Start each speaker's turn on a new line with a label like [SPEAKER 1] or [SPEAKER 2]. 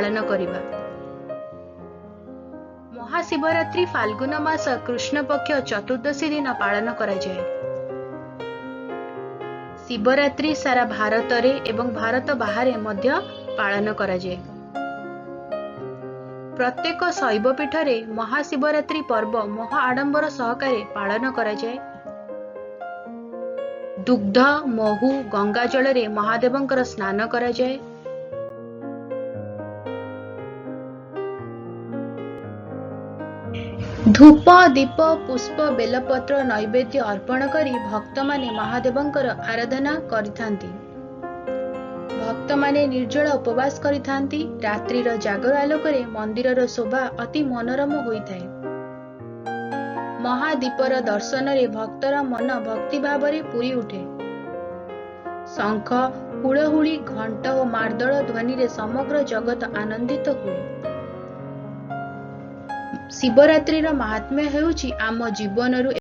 [SPEAKER 1] पालन करिबा। महाशिवरात्रि फाल्गुन मास कृष्ण पक्ष चतुर्दशी दिन पालन करा जाए। शिवरात्रि सारा भारत रे एवं भारत बाहर मध्य पालन करा जाए। प्रत्येक शैवपीठ रे महाशिवरात्रि पर्व महा आडंबर सहकारे पालन करा जाए। दुग्ध महु गंगा जल रे महादेवंकर स्नान करा जाए। धूप दीप पुष्प बेलपत्र नैवेद्य अर्पण करी भक्त माने महादेवंकर आराधना करिथांती। भक्त माने निर्जल उपवास करिथांती। रात्रिर जागर आलोकरे मंदिरर शोभा अति मनोरम होइथाए। महादीपर दर्शन रे भक्तर मन भक्ति भावरे पूरी उठे। शंख हुलहुली घंट और मार्दल ध्वनि रे समग्र जगत आनंदित हुए। शिवरात्रिर महात्म्य हेउछि आम जीवनरु